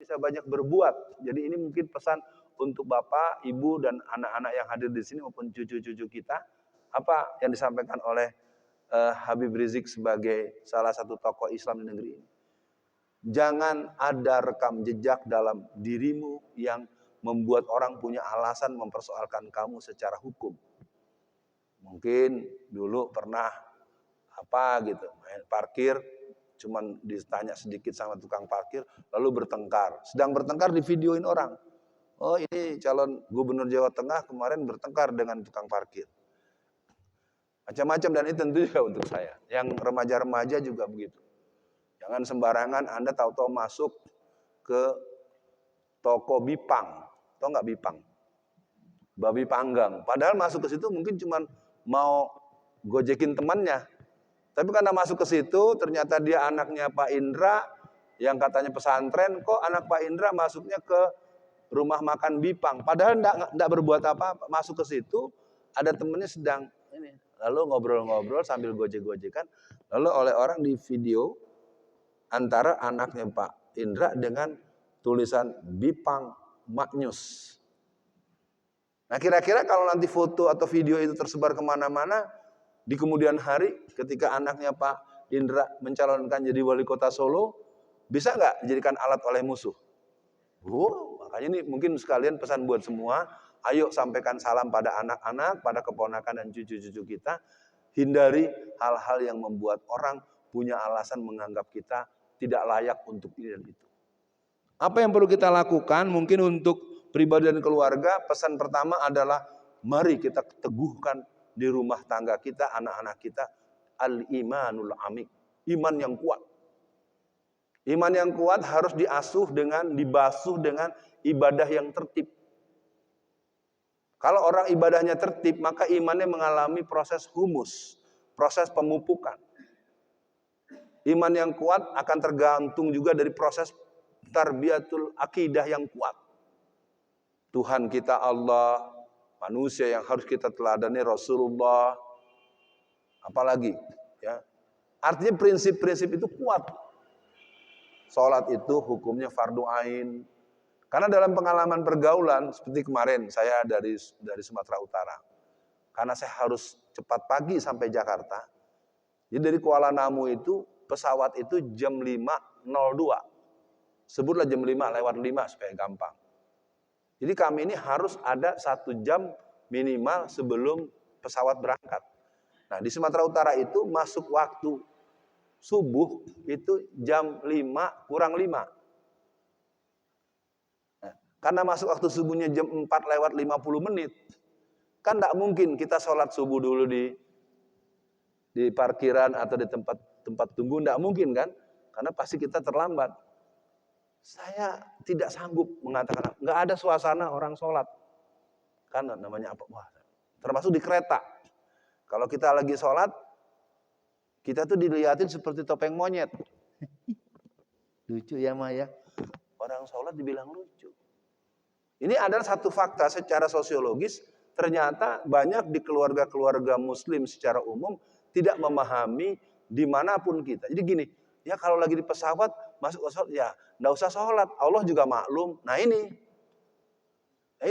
bisa banyak berbuat. Jadi ini mungkin pesan untuk Bapak, Ibu, dan anak-anak yang hadir di sini maupun cucu-cucu kita. Apa yang disampaikan oleh Habib Rizik sebagai salah satu tokoh Islam di negeri ini. Jangan ada rekam jejak dalam dirimu yang membuat orang punya alasan mempersoalkan kamu secara hukum. Mungkin dulu pernah main parkir, cuman ditanya sedikit sama tukang parkir, lalu bertengkar. Sedang bertengkar di videoin orang. Oh, ini calon gubernur Jawa Tengah kemarin bertengkar dengan tukang parkir. Macam-macam, dan itu tentu juga untuk saya. Yang remaja-remaja juga begitu. Jangan sembarangan Anda tahu-tahu masuk ke toko Bipang. Tahu nggak Bipang? Babi panggang. Padahal masuk ke situ mungkin cuma mau gojekin temannya. Tapi karena masuk ke situ, ternyata dia anaknya Pak Indra, yang katanya pesantren, kok anak Pak Indra masuknya ke rumah makan Bipang. Padahal enggak berbuat apa-apa. Masuk ke situ, ada temennya sedang ini. Lalu ngobrol-ngobrol sambil gojek-gojekan. Lalu oleh orang di video, antara anaknya Pak Indra dengan tulisan Bipang Maknyus. Nah, kira-kira kalau nanti foto atau video itu tersebar kemana-mana, di kemudian hari ketika anaknya Pak Indra mencalonkan jadi wali kota Solo, bisa nggak dijadikan alat oleh musuh? Makanya ini mungkin sekalian pesan buat semua, ayo sampaikan salam pada anak-anak, pada keponakan dan cucu-cucu kita. Hindari hal-hal yang membuat orang punya alasan menganggap kita tidak layak untuk ini dan itu. Apa yang perlu kita lakukan? Mungkin untuk pribadi dan keluarga, pesan pertama adalah mari kita teguhkan di rumah tangga kita, anak-anak kita, al-imanul amik, iman yang kuat. Iman yang kuat harus dibasuh dengan ibadah yang tertib. Kalau orang ibadahnya tertib, maka imannya mengalami proses humus, proses pemupukan. Iman yang kuat akan tergantung juga dari proses tarbiyatul akidah yang kuat. Tuhan kita Allah, manusia yang harus kita teladani Rasulullah, apalagi ya. Artinya prinsip-prinsip itu kuat. Salat itu hukumnya fardu ain. Karena dalam pengalaman pergaulan seperti kemarin saya dari Sumatera Utara. Karena saya harus cepat pagi sampai Jakarta. Jadi dari Kuala Namu itu pesawat itu jam 5.02. Sebutlah jam 5:05 supaya gampang. Jadi kami ini harus ada 1 jam minimal sebelum pesawat berangkat. Nah, di Sumatera Utara itu masuk waktu subuh itu jam 5:05. Nah, karena masuk waktu subuhnya jam 4:50, kan tidak mungkin kita sholat subuh dulu di parkiran atau di tempat tunggu, tidak mungkin kan? Karena pasti kita terlambat. Saya tidak sanggup mengatakan, nggak ada suasana orang sholat. Kan namanya apa? Wah, termasuk di kereta. Kalau kita lagi sholat, kita tuh dilihatin seperti topeng monyet. Lucu ya Maya? Orang sholat dibilang lucu. Ini adalah satu fakta secara sosiologis. Ternyata banyak di keluarga-keluarga muslim secara umum tidak memahami dimanapun kita. Jadi gini, ya kalau lagi di pesawat, masuk ke sholat, ya nggak usah sholat, Allah juga maklum. Nah ini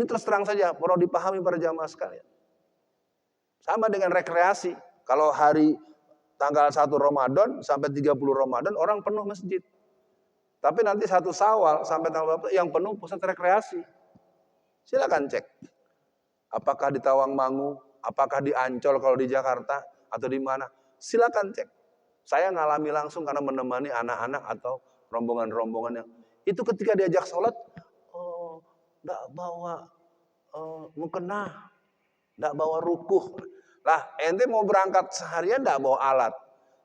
terus terang saja, perlu dipahami para jamaah sekalian. Sama dengan rekreasi, kalau hari tanggal 1 Ramadan sampai 30 Ramadan, orang penuh masjid. Tapi nanti 1 Syawal sampai tanggal 20 yang penuh pusat rekreasi. Silakan cek. Apakah di Tawangmangu, apakah di Ancol kalau di Jakarta, atau di mana. Silakan cek. Saya ngalami langsung karena menemani anak-anak atau rombongan-rombongan yang itu ketika diajak sholat, enggak bawa mukena, enggak bawa rukuh. Lah, ente mau berangkat seharian enggak bawa alat.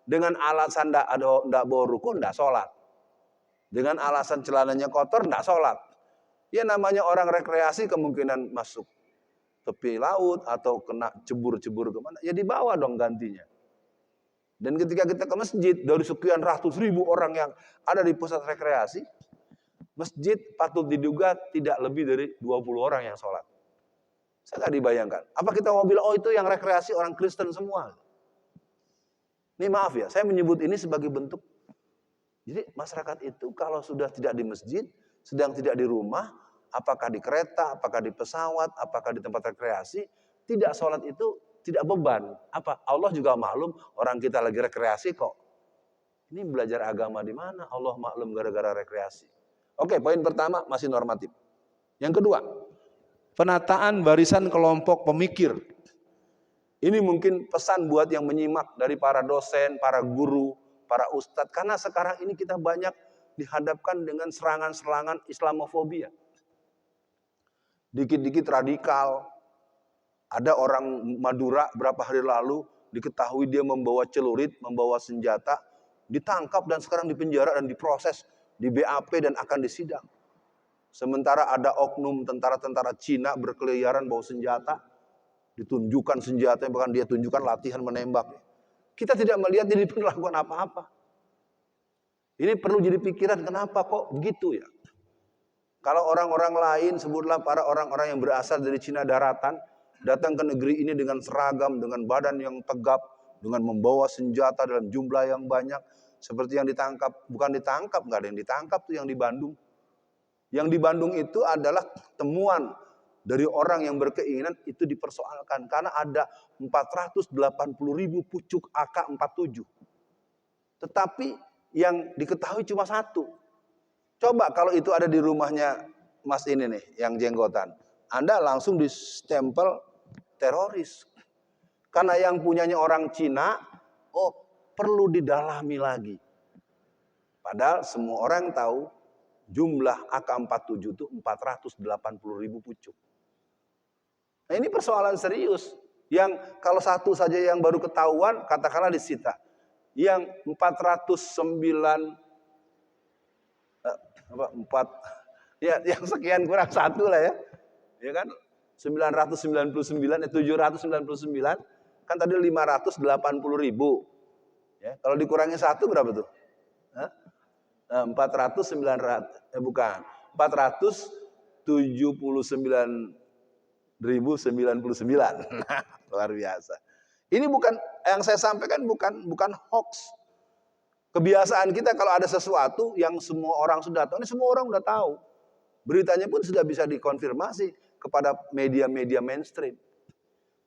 Dengan alasan enggak bawa rukuh, enggak sholat. Dengan alasan celananya kotor, enggak sholat. Ya namanya orang rekreasi kemungkinan masuk tepi laut atau kena cebur-cebur kemana, ya dibawa dong gantinya. Dan ketika kita ke masjid, dari sekian ratus ribu orang yang ada di pusat rekreasi, masjid patut diduga tidak lebih dari 20 orang yang sholat. Saya nggak dibayangkan. Apa kita mau bilang, oh itu yang rekreasi orang Kristen semua? Ini maaf ya, saya menyebut ini sebagai bentuk. Jadi masyarakat itu kalau sudah tidak di masjid, sedang tidak di rumah, apakah di kereta, apakah di pesawat, apakah di tempat rekreasi, tidak sholat itu tidak beban. Apa? Allah juga maklum orang kita lagi rekreasi kok. Ini belajar agama di mana? Allah maklum gara-gara rekreasi. Oke, poin pertama masih normatif. Yang kedua, penataan barisan kelompok pemikir. Ini mungkin pesan buat yang menyimak dari para dosen, para guru, para ustadz. Karena sekarang ini kita banyak dihadapkan dengan serangan-serangan Islamofobia. Dikit-dikit radikal. Ada orang Madura berapa hari lalu diketahui dia membawa celurit, membawa senjata, ditangkap dan sekarang dipenjara dan diproses di BAP dan akan disidang. Sementara ada oknum tentara-tentara Cina berkeliaran bawa senjata, ditunjukkan senjatanya, bahkan dia tunjukkan latihan menembak. Kita tidak melihat dia melakukan apa-apa. Ini perlu jadi pikiran, kenapa kok begitu ya? Kalau orang-orang lain, sebutlah para orang-orang yang berasal dari Cina daratan, datang ke negeri ini dengan seragam, dengan badan yang tegap, dengan membawa senjata dalam jumlah yang banyak, seperti yang ditangkap, bukan ditangkap, nggak ada yang ditangkap tuh yang di Bandung. Yang di Bandung itu adalah temuan dari orang yang berkeinginan itu dipersoalkan. Karena ada 480.000 pucuk AK-47. Tetapi yang diketahui cuma satu. Coba kalau itu ada di rumahnya Mas ini nih, yang jenggotan. Anda langsung distempel teroris. Karena yang punyanya orang Cina, oh perlu didalami lagi. Padahal semua orang tahu jumlah AK-47 itu 480.000 pucuk. Nah ini persoalan serius. Yang kalau satu saja yang baru ketahuan, katakanlah disita. Yang yang sekian kurang satu lah ya. Ya kan? 799, kan tadi 580.000. Ya, kalau dikurangi satu berapa tuh? 479.099. Luar biasa. Ini bukan yang saya sampaikan, bukan hoax. Kebiasaan kita kalau ada sesuatu yang semua orang sudah tahu, ini semua orang sudah tahu. Beritanya pun sudah bisa dikonfirmasi kepada media-media mainstream.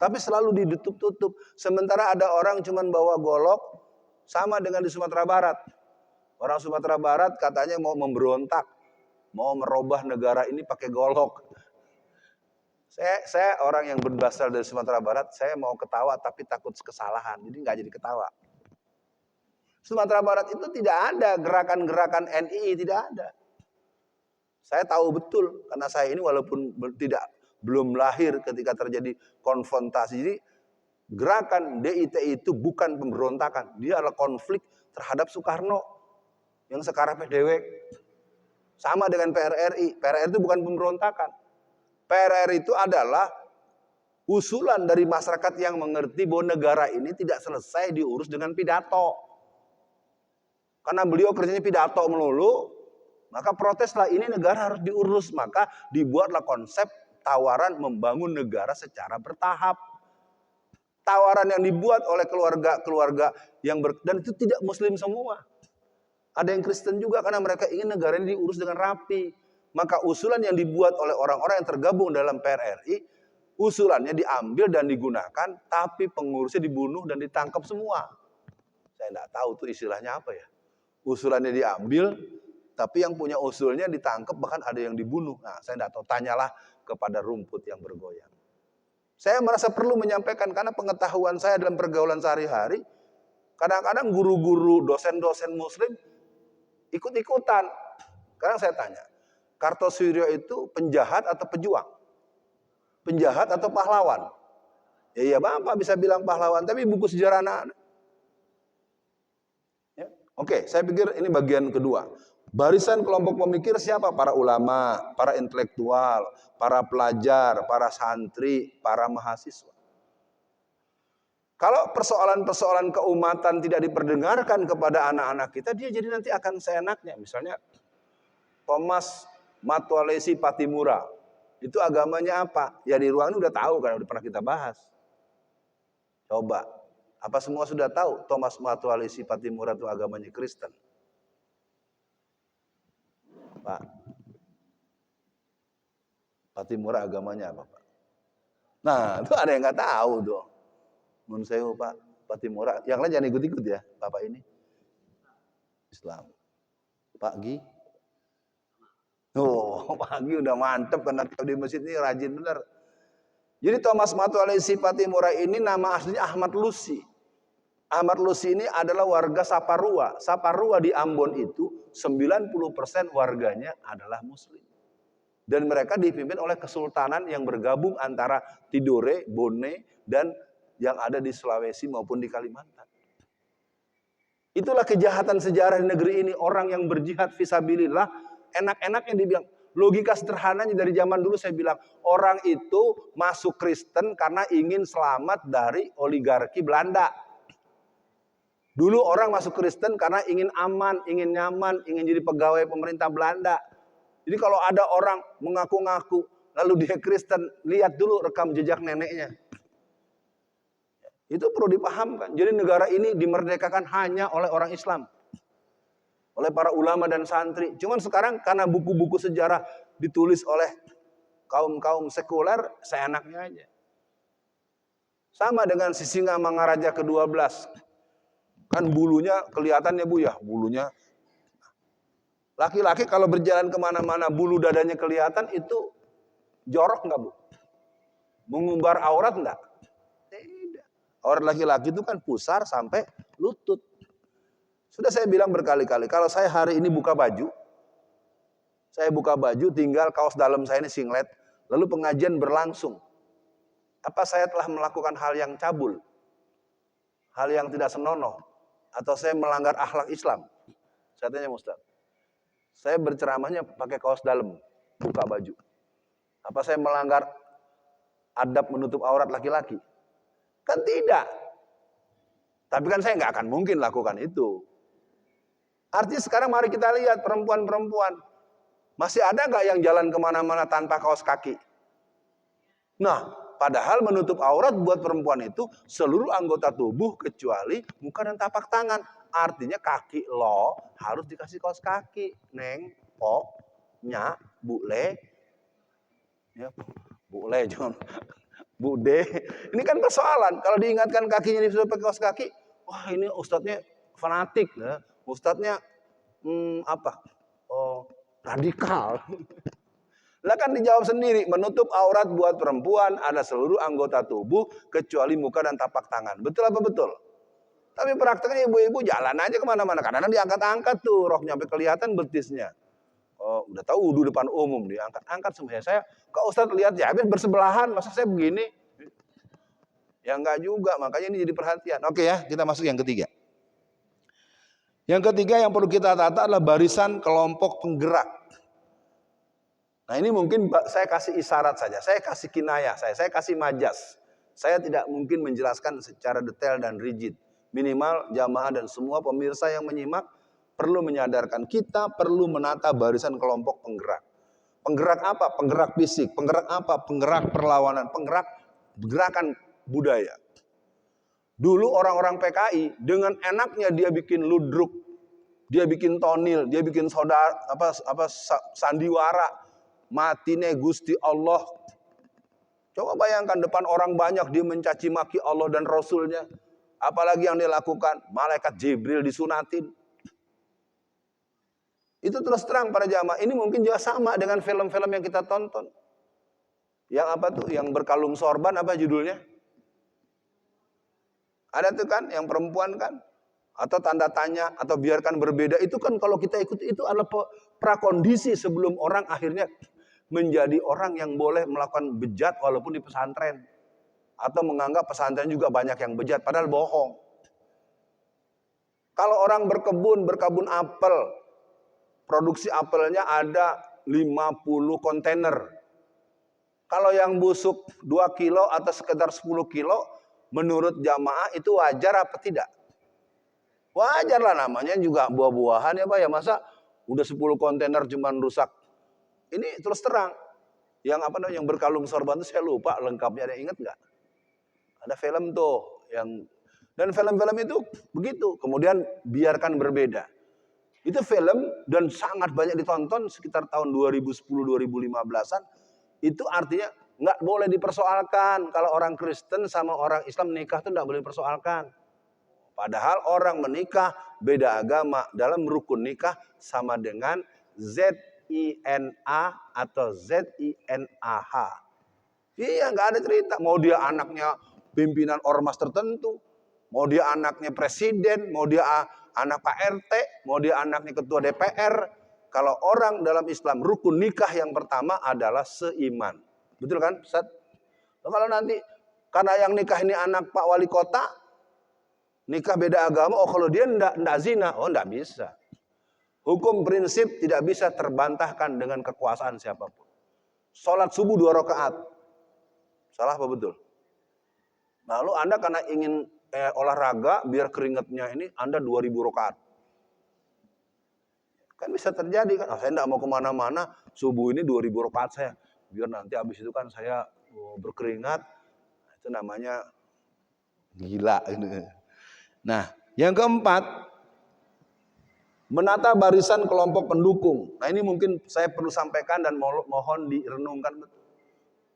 Tapi selalu ditutup-tutup. Sementara ada orang cuma bawa golok, sama dengan di Sumatera Barat. Orang Sumatera Barat katanya mau memberontak, mau merubah negara ini pakai golok. Saya orang yang berasal dari Sumatera Barat, saya mau ketawa tapi takut kesalahan, jadi nggak jadi ketawa. Sumatera Barat itu tidak ada gerakan-gerakan NII, tidak ada. Saya tahu betul karena saya ini walaupun belum lahir ketika terjadi konfrontasi. Jadi gerakan DITI itu bukan pemberontakan, dia adalah konflik terhadap Soekarno yang sekarang PDW. Sama dengan PRRI. PRRI itu bukan pemberontakan. PRRI itu adalah usulan dari masyarakat yang mengerti bahwa negara ini tidak selesai diurus dengan pidato. Karena beliau kerjanya pidato melulu, maka proteslah ini negara harus diurus. Maka dibuatlah konsep tawaran membangun negara secara bertahap. Tawaran yang dibuat oleh keluarga-keluarga dan itu tidak muslim semua. Ada yang Kristen juga karena mereka ingin negara ini diurus dengan rapi. Maka usulan yang dibuat oleh orang-orang yang tergabung dalam PRRI, usulannya diambil dan digunakan, tapi pengurusnya dibunuh dan ditangkap semua. Saya tidak tahu tuh istilahnya apa ya. Usulannya diambil, tapi yang punya usulnya ditangkap, bahkan ada yang dibunuh. Nah, saya tidak tahu, tanyalah kepada rumput yang bergoyang. Saya merasa perlu menyampaikan karena pengetahuan saya dalam pergaulan sehari-hari, kadang-kadang guru-guru, dosen-dosen muslim ikut-ikutan. Sekarang saya tanya, Kartosuryo itu penjahat atau pejuang? Penjahat atau pahlawan? Ya Bapak bisa bilang pahlawan, tapi buku sejarah anak-anak. Ya. Oke, saya pikir ini bagian kedua. Barisan kelompok pemikir siapa? Para ulama, para intelektual, para pelajar, para santri, para mahasiswa. Kalau persoalan-persoalan keumatan tidak diperdengarkan kepada anak-anak kita, dia jadi nanti akan seenaknya. Misalnya Thomas Matulesi Pattimura, itu agamanya apa? Ya di ruang ini udah tahu kan, udah pernah kita bahas. Coba, apa semua sudah tahu Thomas Matulesi Pattimura itu agamanya Kristen? Pak, Patimura agamanya apa, Pak? Nah, itu ada yang nggak tahu tuh. Nun sewu, Pak, Patimura. Yang lain jangan ikut-ikut ya, Bapak ini. Islam. Pak Gi? Oh, Pak Gi udah mantep karena di masjid ini rajin bener. Jadi Thomas Matulalaisi Patimura ini nama aslinya Ahmad Lusi. Ahmad Lusi ini adalah warga Saparua. Saparua di Ambon itu 90% warganya adalah Muslim. Dan mereka dipimpin oleh kesultanan yang bergabung antara Tidore, Bone, dan yang ada di Sulawesi maupun di Kalimantan. Itulah kejahatan sejarah di negeri ini. Orang yang berjihad fisabilillah, enak-enak yang dibilang. Logika sederhananya dari zaman dulu saya bilang, orang itu masuk Kristen karena ingin selamat dari oligarki Belanda. Dulu orang masuk Kristen karena ingin aman, ingin nyaman, ingin jadi pegawai pemerintah Belanda. Jadi kalau ada orang mengaku-ngaku, lalu dia Kristen, lihat dulu rekam jejak neneknya. Itu perlu dipahamkan. Jadi negara ini dimerdekakan hanya oleh orang Islam. Oleh para ulama dan santri. Cuman sekarang karena buku-buku sejarah ditulis oleh kaum-kaum sekuler, seenaknya aja. Sama dengan Sisingamangaraja ke-12. Kan bulunya kelihatannya Bu ya, bulunya. Laki-laki kalau berjalan kemana-mana bulu dadanya kelihatan itu jorok nggak Bu? Mengumbar aurat nggak? Tidak. Aurat laki-laki itu kan pusar sampai lutut. Sudah saya bilang berkali-kali, kalau saya hari ini buka baju, saya buka baju tinggal kaos dalam saya ini singlet, lalu pengajian berlangsung. Apa saya telah melakukan hal yang cabul? Hal yang tidak senonoh? Atau saya melanggar akhlak Islam? Saya tanya Ustaz. Saya berceramahnya pakai kaos dalam, buka baju. Apa saya melanggar adab menutup aurat laki-laki? Kan tidak. Tapi kan saya nggak akan mungkin lakukan itu. Artinya sekarang mari kita lihat perempuan-perempuan. Masih ada nggak yang jalan kemana-mana tanpa kaos kaki? Nah, padahal menutup aurat buat perempuan itu seluruh anggota tubuh kecuali muka dan tapak tangan. Artinya kaki lo harus dikasih kaos kaki. Neng, po, nya, bule. Ya, bule, jangan. Bude. Ini kan persoalan. Kalau diingatkan kakinya disuruh pakai kaos kaki. Wah ini ustadznya fanatik. Ya. Ustadznya radikal. Lah kan dijawab sendiri. Menutup aurat buat perempuan ada seluruh anggota tubuh kecuali muka dan tapak tangan. Betul apa betul? Tapi prakteknya ibu-ibu jalan aja kemana-mana. Kadang-kadang diangkat-angkat tuh, roknya sampai kelihatan betisnya. Oh, udah tahu wudu depan umum, diangkat-angkat semuanya. Saya ke Ustadz lihat ya, habis bersebelahan, masa saya begini? Ya enggak juga, makanya ini jadi perhatian. Oke ya, kita masuk yang ketiga. Yang ketiga yang perlu kita tata adalah barisan kelompok penggerak. Nah ini mungkin saya kasih isyarat saja, saya kasih kinayah, saya kasih majas. Saya tidak mungkin menjelaskan secara detail dan rigid. Minimal jamaah dan semua pemirsa yang menyimak perlu menyadarkan kita perlu menata barisan kelompok penggerak. Penggerak apa? Penggerak fisik. Penggerak apa? Penggerak perlawanan. Penggerak gerakan budaya. Dulu orang-orang PKI dengan enaknya dia bikin ludruk, dia bikin tonil, dia bikin sandiwara, matine Gusti Allah. Coba bayangkan depan orang banyak dia mencaci maki Allah dan Rasulnya. Apalagi yang dia lakukan, malaikat Jibril disunatin. Itu terus terang para jamaah. Ini mungkin juga sama dengan film-film yang kita tonton. Yang apa tuh? Yang berkalung sorban apa judulnya? Ada tuh kan, yang perempuan kan? Atau tanda tanya, atau biarkan berbeda. Itu kan kalau kita ikuti itu adalah prakondisi sebelum orang akhirnya menjadi orang yang boleh melakukan bejat walaupun di pesantren. Atau menganggap pesantren juga banyak yang bejat, padahal bohong. Kalau orang berkebun apel, produksi apelnya ada 50 kontainer. Kalau yang busuk 2 kilo atau sekedar 10 kilo, menurut jamaah itu wajar apa tidak? Wajar lah, namanya juga buah-buahan ya Pak ya. Masa udah 10 kontainer cuman rusak. Ini terus terang. Yang yang berkalung sorban itu saya lupa lengkapnya, ada ingat nggak? Ada film tuh dan film-film itu begitu. Kemudian biarkan berbeda. Itu film dan sangat banyak ditonton sekitar tahun 2010-2015-an. Itu artinya nggak boleh dipersoalkan. Kalau orang Kristen sama orang Islam nikah itu nggak boleh dipersoalkan. Padahal orang menikah beda agama dalam rukun nikah sama dengan ZINA atau ZINAH. Iya, nggak ada cerita. Mau dia anaknya pimpinan ormas tertentu, mau dia anaknya presiden, mau dia anak Pak RT, mau dia anaknya ketua DPR. Kalau orang dalam Islam rukun nikah yang pertama adalah seiman. Betul kan, Ustaz? Kalau nanti karena yang nikah ini anak Pak Wali Kota, nikah beda agama, oh kalau dia enggak zina, oh enggak bisa. Hukum prinsip tidak bisa terbantahkan dengan kekuasaan siapapun. Sholat subuh 2 rakaat. Salah apa betul? Lalu Anda karena ingin olahraga, biar keringatnya ini Anda 2000 rakaat. Kan bisa terjadi kan, saya enggak mau kemana-mana, subuh ini 2000 rakaat saya. Biar nanti habis itu kan saya berkeringat, itu namanya gila. Nah, yang keempat, menata barisan kelompok pendukung. Nah, ini mungkin saya perlu sampaikan dan mohon direnungkan betul.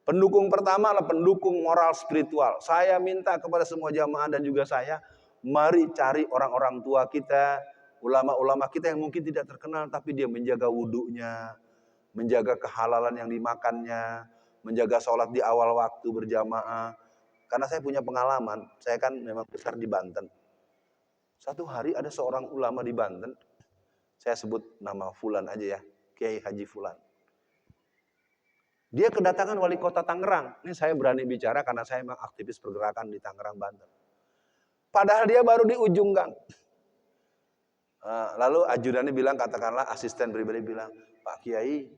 Pendukung pertama adalah pendukung moral spiritual. Saya minta kepada semua jamaah dan juga saya, mari cari orang-orang tua kita, ulama-ulama kita yang mungkin tidak terkenal, tapi dia menjaga wudhunya, menjaga kehalalan yang dimakannya, menjaga sholat di awal waktu berjamaah. Karena saya punya pengalaman, saya kan memang besar di Banten. Satu hari ada seorang ulama di Banten, saya sebut nama Fulan aja ya, Kiai Haji Fulan. Dia kedatangan wali kota Tangerang. Ini saya berani bicara karena saya memang aktivis pergerakan di Tangerang, Banten. Padahal dia baru di ujung gang. Lalu ajudannya bilang, katakanlah asisten pribadi bilang, Pak Kiai,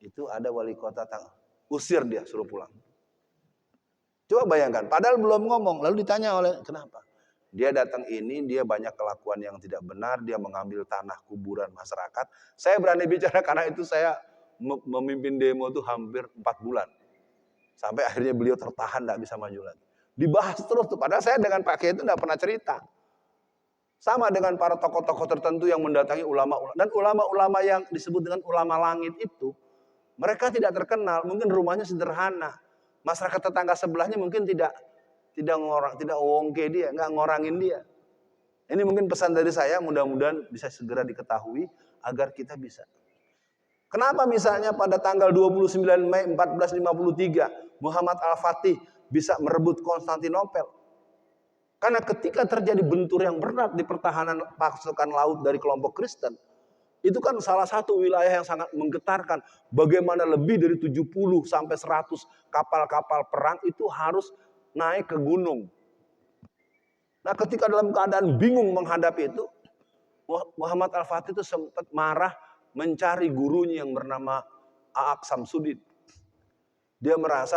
itu ada wali kota Tangerang. Usir dia, suruh pulang. Coba bayangkan, padahal belum ngomong. Lalu ditanya oleh, kenapa? Dia datang ini, dia banyak kelakuan yang tidak benar, dia mengambil tanah kuburan masyarakat. Saya berani bicara karena itu saya memimpin demo itu hampir 4 bulan. Sampai akhirnya beliau tertahan, tidak bisa maju lagi. Dibahas terus tuh, padahal saya dengan Pak Kiai itu tidak pernah cerita. Sama dengan para tokoh-tokoh tertentu yang mendatangi ulama-ulama. Dan ulama-ulama yang disebut dengan ulama langit itu, mereka tidak terkenal, mungkin rumahnya sederhana. Masyarakat tetangga sebelahnya mungkin tidak wongke dia, nggak ngorangin dia. Ini mungkin pesan dari saya, mudah-mudahan bisa segera diketahui agar kita bisa. Kenapa misalnya pada tanggal 29 Mei 1453 Muhammad Al-Fatih bisa merebut Konstantinopel? Karena ketika terjadi bentur yang berat di pertahanan pasukan laut dari kelompok Kristen, itu kan salah satu wilayah yang sangat menggetarkan. Bagaimana lebih dari 70 sampai 100 kapal-kapal perang itu harus naik ke gunung. Nah, ketika dalam keadaan bingung menghadapi itu, Muhammad Al-Fatih itu sempat marah mencari gurunya yang bernama A'aq Samsudin. Dia merasa